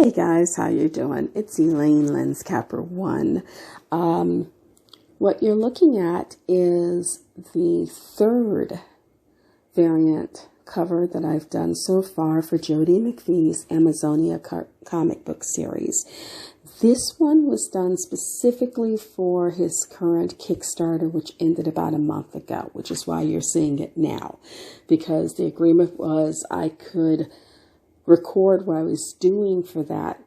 Hey guys, how you doing? It's Elaine Lenscapper1. What you're looking at is the third variant cover that I've done so far for Jody McVee's Amazonia comic book series. This one was done specifically for his current Kickstarter, which ended about a month ago, which is why you're seeing it now, because the agreement was I could record what I was doing for that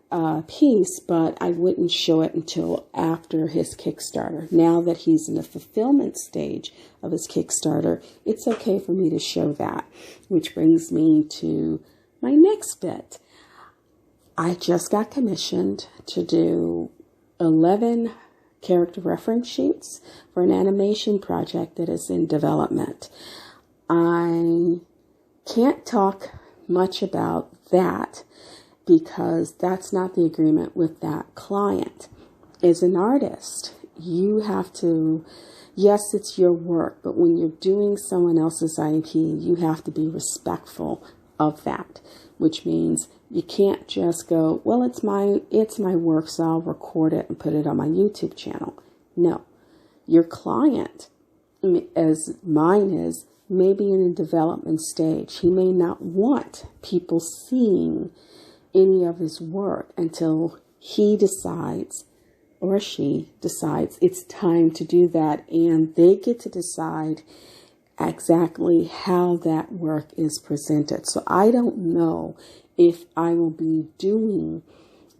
piece, but I wouldn't show it until after his Kickstarter. Now that he's in the fulfillment stage of his Kickstarter, it's okay for me to show that, which brings me to my next bit. I just got commissioned to do 11 character reference sheets for an animation project that is in development. I can't talk much about that because that's not the agreement with that client. As an artist, you have to, yes, it's your work, but when you're doing someone else's IP, you have to be respectful of that, which means you can't just go, well, it's my work, so I'll record it and put it on my YouTube channel. No, your client, as mine is, maybe in a development stage. He may not want people seeing any of his work until he decides or she decides it's time to do that, and they get to decide exactly how that work is presented. So I don't know if I will be doing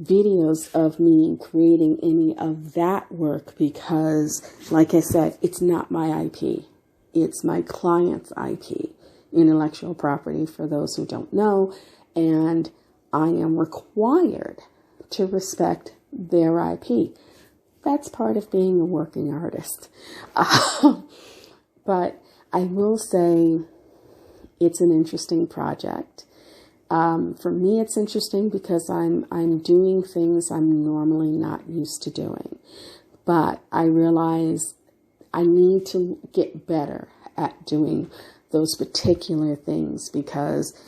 videos of me creating any of that work because, like I said, it's not my IP. It's my client's IP, intellectual property, for those who don't know, and I am required to respect their IP. That's part of being a working artist. But I will say it's an interesting project. For me, it's interesting because I'm doing things I'm normally not used to doing. But I realize I need to get better at doing those particular things because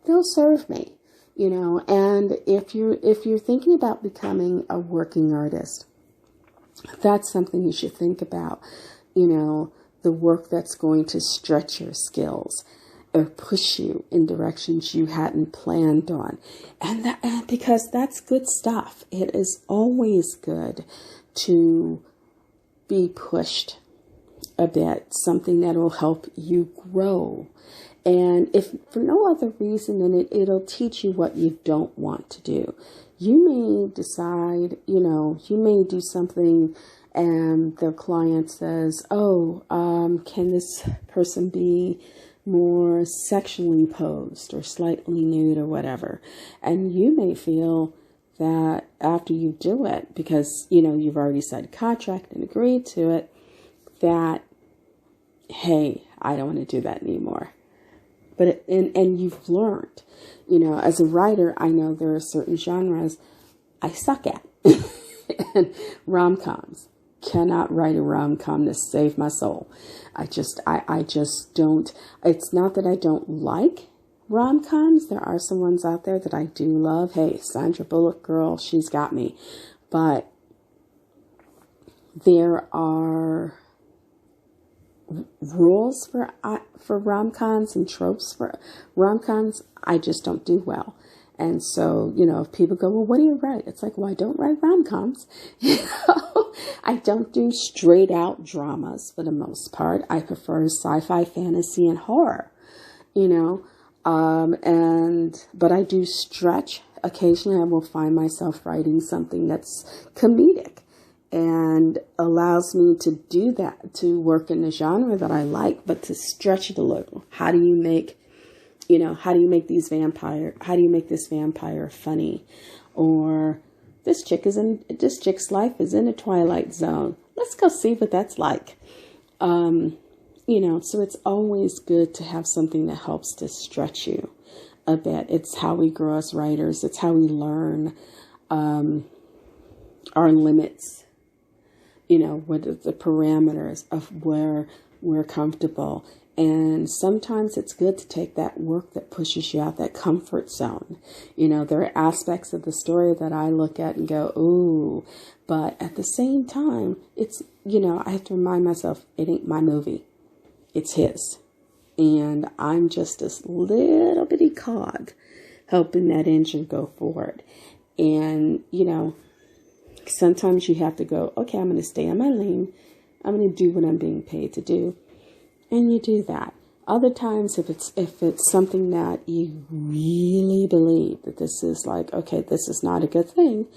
they'll serve me, you know. And if you're thinking about becoming a working artist, that's something you should think about, you know, the work that's going to stretch your skills or push you in directions you hadn't planned on. And because that's good stuff. It is always good to be pushed a bit, something that will help you grow. And if for no other reason than it'll teach you what you don't want to do. You may decide, you know, you may do something and the client says, can this person be more sexually posed or slightly nude or whatever? And you may feel that after you do it, because, you know, you've already signed a contract and agreed to it, that, hey, I don't want to do that anymore. But and you've learned, you know, as a writer, I know there are certain genres I suck at. And rom-coms. Cannot write a rom-com to save my soul. I just don't. It's not that I don't like rom-coms. There are some ones out there that I do love. Hey, Sandra Bullock, girl, she's got me. But there are rules for rom-coms and tropes for rom-coms I just don't do well. And so, you know, if people go, well, what do you write? It's like, well, I don't write rom-coms. You know, I don't do straight out dramas for the most part. I prefer sci-fi, fantasy, and horror, you know, but I do stretch. Occasionally I will find myself writing something that's comedic and allows me to do that, to work in the genre that I like, but to stretch it a little. How do you make this vampire funny? Or this chick's life is in a twilight zone. Let's go see what that's like. You know, so it's always good to have something that helps to stretch you a bit. It's how we grow as writers. It's how we learn our limits. You know, what are the parameters of where we're comfortable And sometimes it's good to take that work that pushes you out that comfort zone. You know, there are aspects of the story that I look at and go, ooh, but at the same time, it's, you know, I have to remind myself, it ain't my movie. It's his. And I'm just this little bitty cog helping that engine go forward. And, you know, sometimes you have to go, okay, I'm going to stay on my lane. I'm going to do what I'm being paid to do. And you do that. Other times, if it's something that you really believe that this is like, okay, this is not a good thing,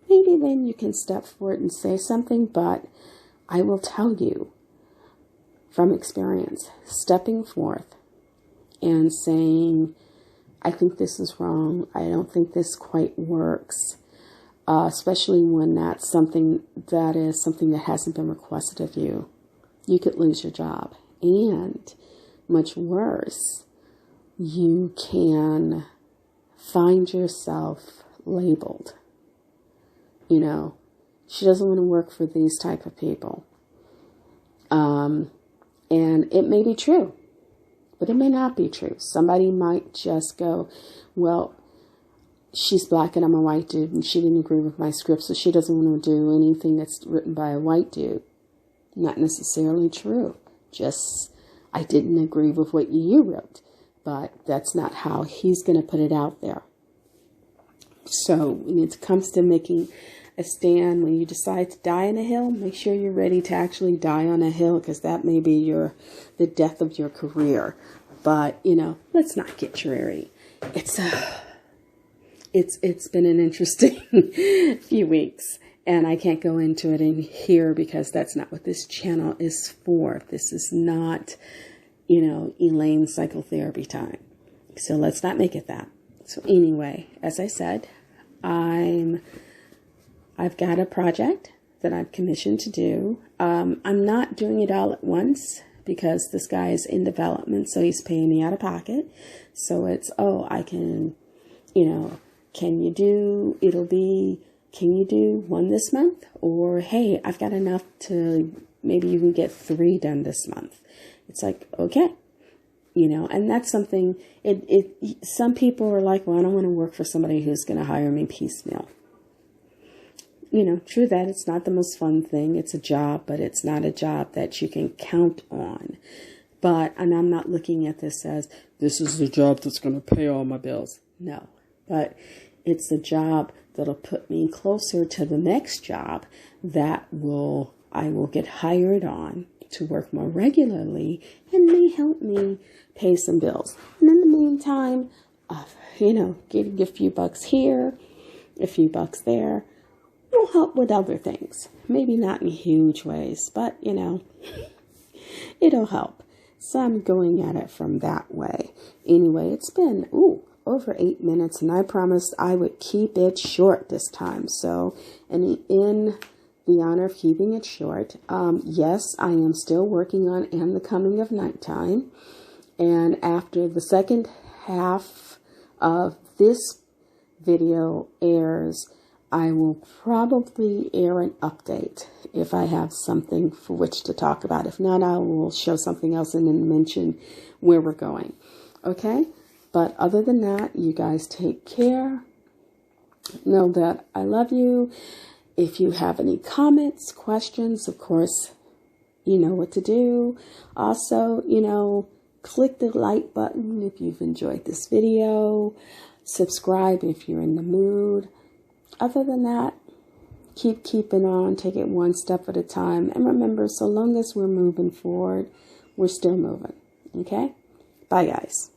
maybe then you can step forward and say something. But I will tell you from experience, stepping forth and saying, I think this is wrong. I don't think this quite works. Especially when that's something that hasn't been requested of you. You could lose your job. And much worse, you can find yourself labeled. You know, she doesn't want to work for these type of people. And it may be true, but it may not be true. Somebody might just go, well, she's black and I'm a white dude and she didn't agree with my script, so she doesn't want to do anything that's written by a white dude. Not necessarily true. Just, I didn't agree with what you wrote, but that's not how he's going to put it out there. So when it comes to making a stand, when you decide to die on a hill, make sure you're ready to actually die on a hill, because that may be the death of your career. But, you know, let's not get dreary. It's been an interesting few weeks. And I can't go into it in here because that's not what this channel is for. This is not, you know, Elaine's psychotherapy time. So let's not make it that. So anyway, as I said, I've got a project that I've commissioned to do. I'm not doing it all at once because this guy is in development, so he's paying me out of pocket. So it's, I can, you know, can you do one this month? Or, hey, I've got enough to maybe you can get 3 done this month. It's like, okay, you know, and that's something, some people are like, well, I don't want to work for somebody who's going to hire me piecemeal. You know, true that, it's not the most fun thing. It's a job, but it's not a job that you can count on. And I'm not looking at this as, this is the job that's going to pay all my bills. No, but it's a job that'll put me closer to the next job that I will get hired on to work more regularly and may help me pay some bills. And in the meantime, you know, getting a few bucks here, a few bucks there will help with other things. Maybe not in huge ways, but, you know, it'll help. So I'm going at it from that way. Anyway, it's been, over 8 minutes, and I promised I would keep it short this time. So, and in the honor of keeping it short, yes, I am still working on And the Coming of Nighttime. And after the second half of this video airs, I will probably air an update if I have something for which to talk about. If not, I will show something else and then mention where we're going. Okay? But other than that, you guys take care. Know that I love you. If you have any comments, questions, of course, you know what to do. Also, you know, click the like button if you've enjoyed this video. Subscribe if you're in the mood. Other than that, keep keeping on. Take it one step at a time. And remember, so long as we're moving forward, we're still moving. Okay? Bye, guys.